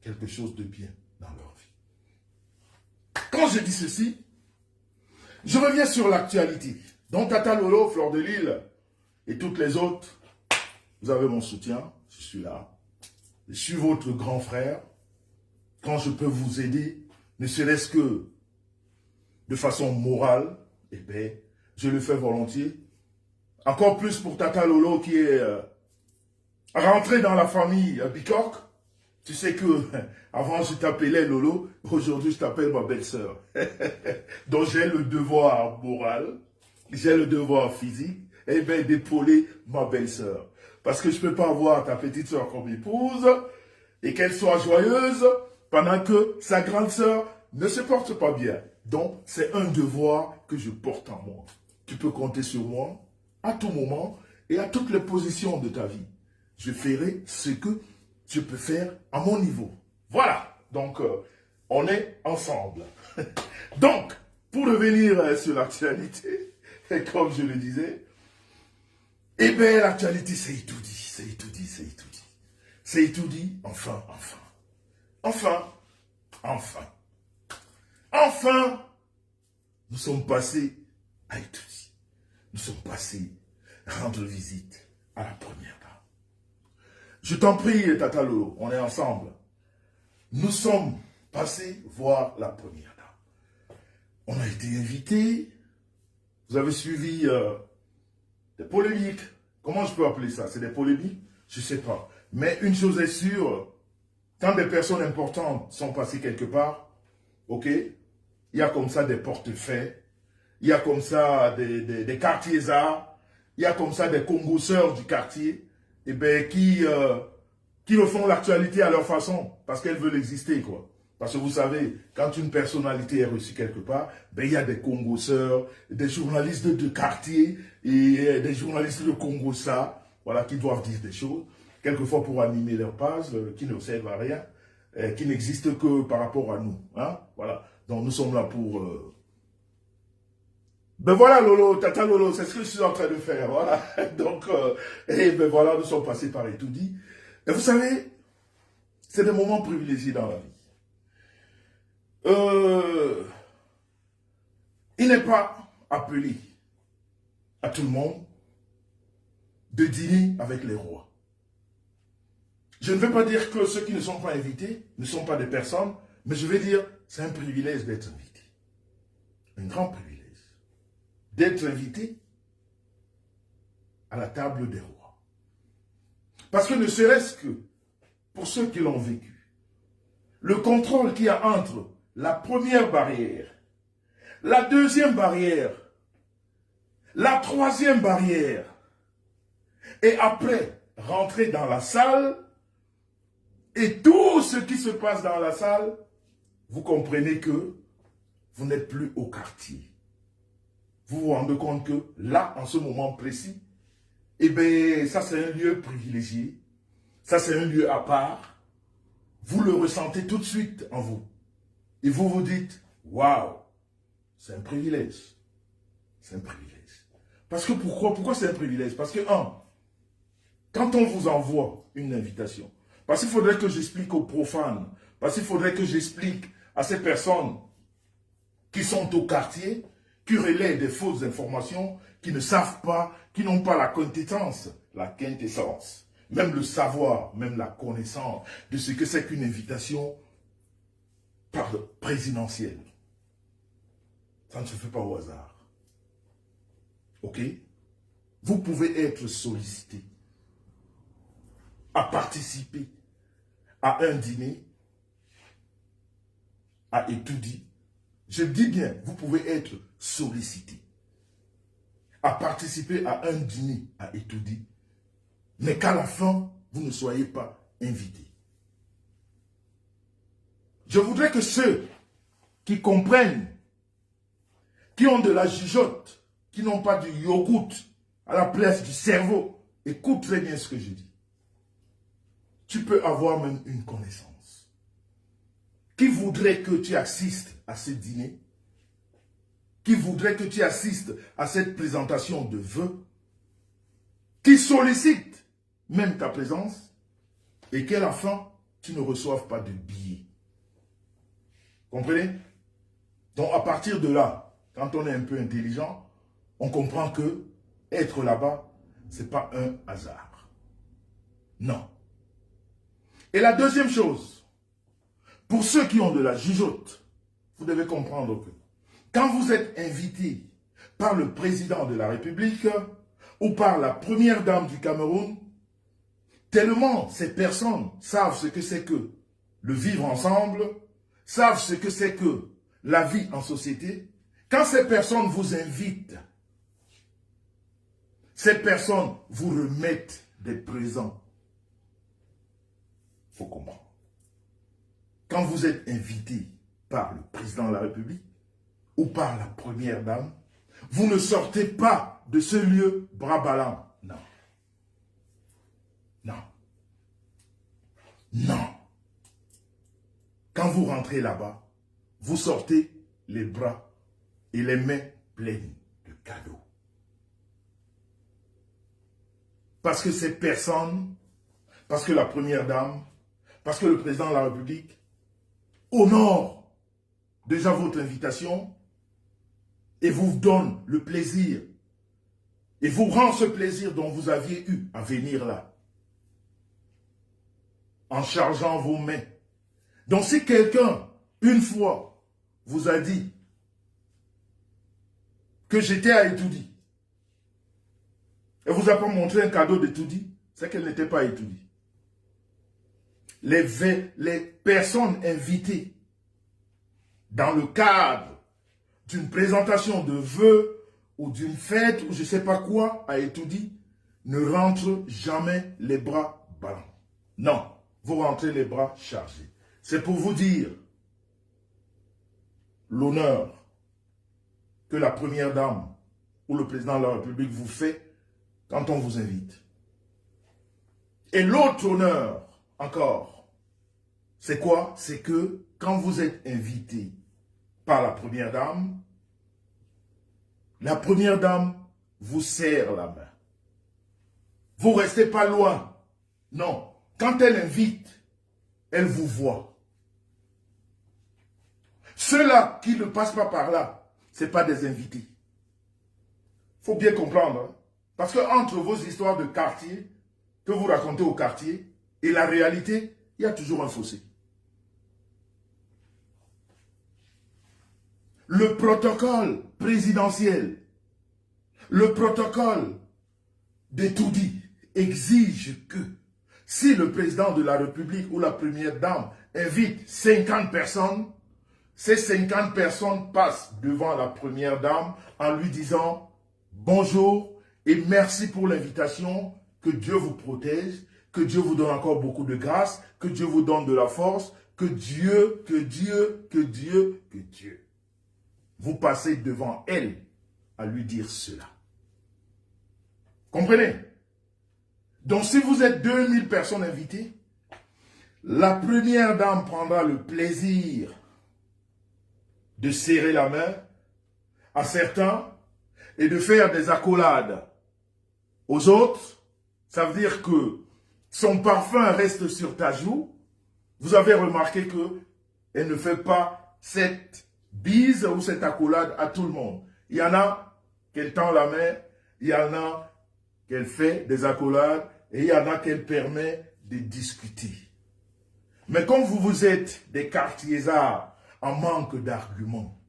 quelque chose de bien dans leur vie. Quand je dis ceci, je reviens sur l'actualité. Donc Tata Lolo, Fleur de Lille et toutes les autres, vous avez mon soutien, je suis là. Je suis votre grand frère. Quand je peux vous aider, ne serait-ce que de façon morale, eh bien, je le fais volontiers. Encore plus pour Tata Lolo qui est rentrée dans la famille Bicork. Tu sais que avant je t'appelais Lolo, aujourd'hui je t'appelle ma belle-sœur. Donc j'ai le devoir moral, j'ai le devoir physique, eh bien d'épauler ma belle-sœur. Parce que je ne peux pas avoir ta petite sœur comme épouse et qu'elle soit joyeuse pendant que sa grande sœur ne se porte pas bien. Donc, c'est un devoir que je porte en moi. Tu peux compter sur moi à tout moment et à toutes les positions de ta vie. Je ferai ce que je peux faire à mon niveau. Voilà. Donc, on est ensemble. Donc, pour revenir sur l'actualité, comme je le disais, eh bien, l'actualité, c'est tout dit, c'est tout dit, c'est tout dit. C'est tout dit, enfin, enfin. Enfin, enfin. Enfin, nous sommes passés à Etoudi. Nous sommes passés rendre visite à la première dame. Je t'en prie, Tata Lolo, on est ensemble. Nous sommes passés voir la première dame. On a été invités. Vous avez suivi des polémiques. Comment je peux appeler ça? C'est des polémiques? Je ne sais pas. Mais une chose est sûre, quand des personnes importantes sont passées quelque part, ok, il y a comme ça des portefeuilles, il y a comme ça des quartiers arts, il y a comme ça des congosseurs du quartier, eh ben, qui refont l'actualité à leur façon, parce qu'elles veulent exister, quoi. Parce que vous savez, quand une personnalité est reçue quelque part, ben, il y a des congosseurs, des journalistes de quartier et des journalistes de Congossa, voilà, qui doivent dire des choses, quelquefois pour animer leur page, qui ne servent à rien, qui n'existent que par rapport à nous. Hein? Voilà. Donc nous sommes là pour... Ben voilà Lolo, Tata Lolo, c'est ce que je suis en train de faire. Voilà. Donc, et ben voilà, nous sommes passés par Etoudi. Et vous savez, c'est des moments privilégiés dans la vie. Il n'est pas appelé à tout le monde de dîner avec les rois. Je ne veux pas dire que ceux qui ne sont pas invités ne sont pas des personnes, mais je vais dire c'est un privilège d'être invité. Un grand privilège. D'être invité à la table des rois. Parce que ne serait-ce que pour ceux qui l'ont vécu, le contrôle qu'il y a entre la première barrière, la deuxième barrière, la troisième barrière, et après rentrer dans la salle, et tout ce qui se passe dans la salle, vous comprenez que vous n'êtes plus au quartier. Vous vous rendez compte que là, en ce moment précis, eh bien, ça c'est un lieu privilégié, ça c'est un lieu à part, vous le ressentez tout de suite en vous. Et vous vous dites, waouh, c'est un privilège. C'est un privilège. Parce que pourquoi c'est un privilège? Parce que, quand on vous envoie une invitation, parce qu'il faudrait que j'explique aux profanes, parce qu'il faudrait que j'explique à ces personnes qui sont au quartier, qui relaient des fausses informations, qui ne savent pas, qui n'ont pas la quintessence, même le savoir, même la connaissance de ce que c'est qu'une invitation présidentielle. Ça ne se fait pas au hasard. Ok? Vous pouvez être sollicité à participer à un dîner à Etoudi. Je dis bien, vous pouvez être sollicité à participer à un dîner à Etoudi, mais qu'à la fin, vous ne soyez pas invité. Je voudrais que ceux qui comprennent, qui ont de la jugeote, qui n'ont pas du yogourt à la place du cerveau, écoute très bien ce que je dis. Tu peux avoir même une connaissance qui voudrait que tu assistes à ce dîner, qui voudrait que tu assistes à cette présentation de vœux, qui sollicite même ta présence, et qu'à la fin, tu ne reçoives pas de billets. Comprenez? Donc à partir de là, quand on est un peu intelligent, on comprend que être là-bas, ce n'est pas un hasard. Non. Et la deuxième chose, pour ceux qui ont de la jugeote, vous devez comprendre que quand vous êtes invité par le président de la République ou par la première dame du Cameroun, tellement ces personnes savent ce que c'est que le vivre ensemble, savent ce que c'est que la vie en société, quand ces personnes vous invitent, ces personnes vous remettent des présents. Il faut comprendre. Quand vous êtes invité par le président de la République ou par la première dame, vous ne sortez pas de ce lieu bras ballants. Non. Non. Non. Quand vous rentrez là-bas, vous sortez les bras et les mains pleines de cadeaux. Parce que ces personnes, parce que la première dame, parce que le président de la République honore déjà votre invitation et vous donne le plaisir et vous rend ce plaisir dont vous aviez eu à venir là, en chargeant vos mains. Donc si quelqu'un, une fois, vous a dit que j'étais à Etoudi, et vous a pas montré un cadeau d'Etoudi, c'est qu'elle n'était pas à Etoudi. Les personnes invitées dans le cadre d'une présentation de vœux ou d'une fête ou je ne sais pas quoi à Etoudi ne rentrent jamais les bras ballants. Non, vous rentrez les bras chargés. C'est pour vous dire l'honneur que la première dame ou le président de la République vous fait quand on vous invite. Et l'autre honneur, encore, c'est quoi? C'est que quand vous êtes invité par la première dame vous serre la main. Vous ne restez pas loin. Non. Quand elle invite, elle vous voit. Ceux-là qui ne passent pas par là, ce n'est pas des invités. Il faut bien comprendre. Hein? Parce que entre vos histoires de quartier, que vous racontez au quartier, et la réalité, il y a toujours un fossé. Le protocole présidentiel, le protocole d'Etoudi exige que si le président de la République ou la première dame invite 50 personnes, ces 50 personnes passent devant la première dame en lui disant bonjour et merci pour l'invitation, que Dieu vous protège, que Dieu vous donne encore beaucoup de grâce, que Dieu vous donne de la force, que Dieu. Vous passez devant elle à lui dire cela. Comprenez? Donc si vous êtes 2000 personnes invitées, la première dame prendra le plaisir de serrer la main à certains et de faire des accolades aux autres. Ça veut dire que son parfum reste sur ta joue. Vous avez remarqué qu'elle ne fait pas cette bise ou cette accolade à tout le monde. Il y en a qu'elle tend la main, il y en a qu'elle fait des accolades et il y en a qu'elle permet de discuter. Mais comme vous êtes des quartiers-arts en manque d'arguments,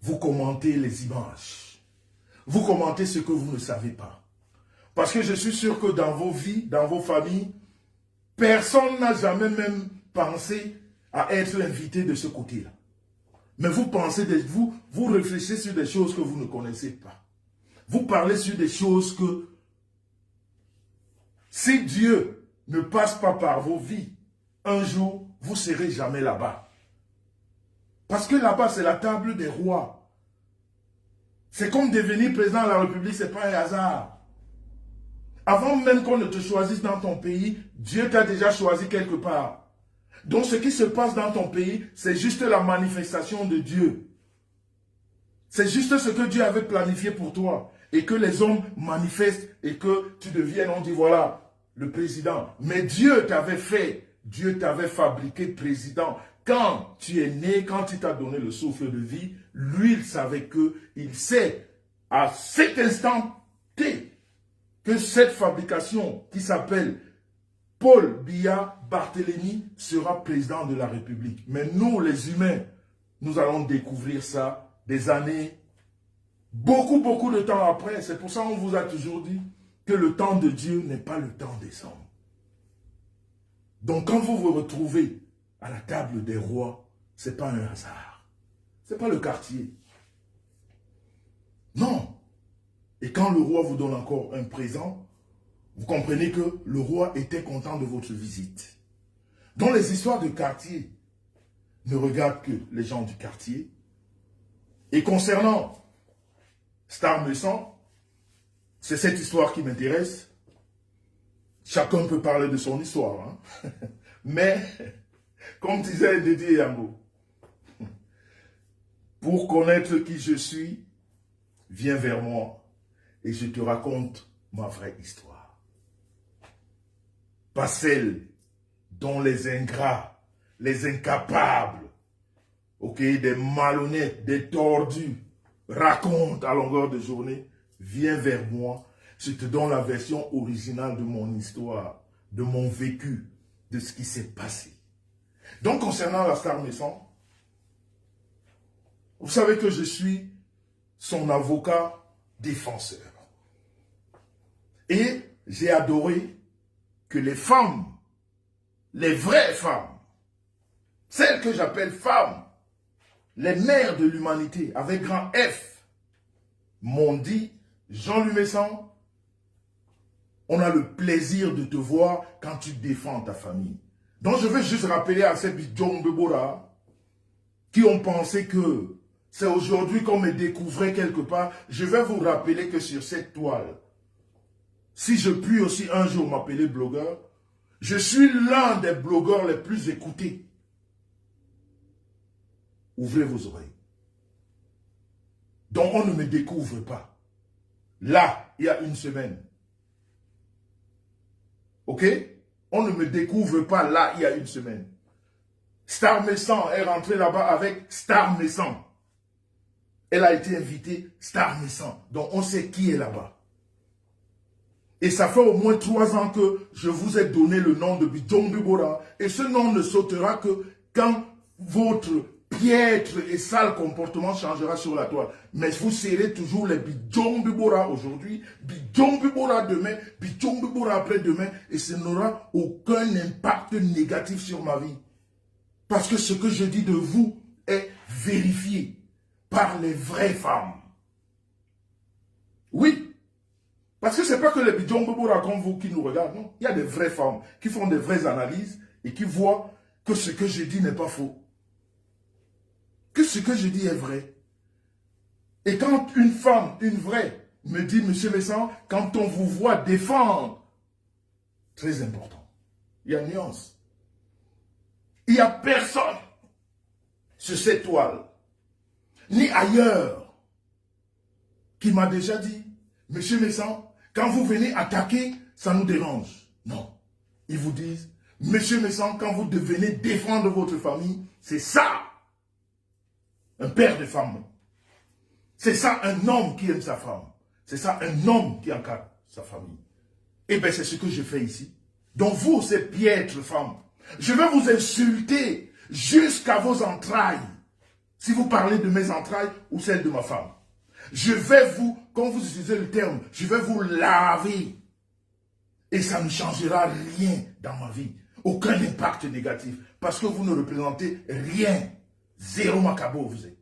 vous commentez les images. Vous commentez ce que vous ne savez pas. Parce que je suis sûr que dans vos vies, dans vos familles, personne n'a jamais même pensé à être invité de ce côté-là. Mais vous pensez, vous réfléchissez sur des choses que vous ne connaissez pas. Vous parlez sur des choses que, si Dieu ne passe pas par vos vies, un jour, vous ne serez jamais là-bas. Parce que là-bas, c'est la table des rois. C'est comme devenir président de la République, ce n'est pas un hasard. Avant même qu'on ne te choisisse dans ton pays, Dieu t'a déjà choisi quelque part. Donc ce qui se passe dans ton pays, c'est juste la manifestation de Dieu. C'est juste ce que Dieu avait planifié pour toi. Et que les hommes manifestent et que tu deviennes, on dit voilà, le président. Mais Dieu t'avait fait Dieu t'avait fabriqué président. Quand tu es né, quand il t'a donné le souffle de vie, lui, il savait que, il sait à cet instant T que cette fabrication qui s'appelle Paul Biya Barthélemy sera président de la République. Mais nous, les humains, nous allons découvrir ça des années, beaucoup de temps après. C'est pour ça qu'on vous a toujours dit que le temps de Dieu n'est pas le temps des hommes. Donc quand vous vous retrouvez à la table des rois, ce n'est pas un hasard. Ce n'est pas le quartier. Non. Et quand le roi vous donne encore un présent, vous comprenez que le roi était content de votre visite. Dans les histoires de quartier, ne regardent que les gens du quartier. Et concernant Star Méchant, c'est cette histoire qui m'intéresse. Chacun peut parler de son histoire. Hein? Mais, comme disait Dédé Yango, pour connaître qui je suis, viens vers moi et je te raconte ma vraie histoire. Pas celle dont les ingrats, les incapables, des malhonnêtes, des tordus racontent à longueur de journée. Viens vers moi, je te donne la version originale de mon histoire, de mon vécu, de ce qui s'est passé. Donc concernant la Star Méchant, vous savez que je suis son avocat défenseur. Et j'ai adoré que les femmes, les vraies femmes, celles que j'appelle femmes, les mères de l'humanité, avec grand F, m'ont dit, Jean-Louis Méchant, on a le plaisir de te voir quand tu défends ta famille. Donc je veux juste rappeler à ces bidjons de Bora qui ont pensé que c'est aujourd'hui qu'on me découvrait quelque part. Je vais vous rappeler que sur cette toile, si je puis aussi un jour m'appeler blogueur, je suis l'un des blogueurs les plus écoutés. Ouvrez vos oreilles. Donc on ne me découvre pas. Là, il y a une semaine. Ok? On ne me découvre pas là, il y a une semaine. Star Méchant est rentré là-bas avec Star Méchant. Elle a été invitée Star Méchant. Donc on sait qui est là-bas. Et ça fait au moins 3 ans que je vous ai donné le nom de Bidjong Bibora. Et ce nom ne sautera que quand votre piètre et sale comportement changera sur la toile. Mais vous serez toujours les Bidjong Bibora aujourd'hui, Bidjong Bibora demain, Bidjong Bibora après-demain. Et ce n'aura aucun impact négatif sur ma vie. Parce que ce que je dis de vous est vérifié par les vraies femmes. Oui. Parce que ce n'est pas que les Bidjong Bibora comme vous qui nous regardent, non. Il y a des vraies femmes qui font des vraies analyses et qui voient que ce que je dis n'est pas faux. Que ce que je dis est vrai. Et quand une femme, une vraie, me dit, Monsieur Méchant, quand on vous voit défendre, très important, il y a une nuance. Il n'y a personne sur cette toile, ni ailleurs, qui m'a déjà dit, Monsieur Méchant, quand vous venez attaquer, ça nous dérange. Non. Ils vous disent, Monsieur Méchant, quand vous devenez défendre votre famille, c'est ça, un père de femme. C'est ça, un homme qui aime sa femme. C'est ça, un homme qui encadre sa famille. Et bien, c'est ce que je fais ici. Donc vous, ces piètres femmes, je vais vous insulter jusqu'à vos entrailles. Si vous parlez de mes entrailles ou celles de ma femme. Je vais vous, quand vous utilisez le terme, je vais vous laver. Et ça ne changera rien dans ma vie. Aucun impact négatif. Parce que vous ne représentez rien. Zéro macabo vous êtes.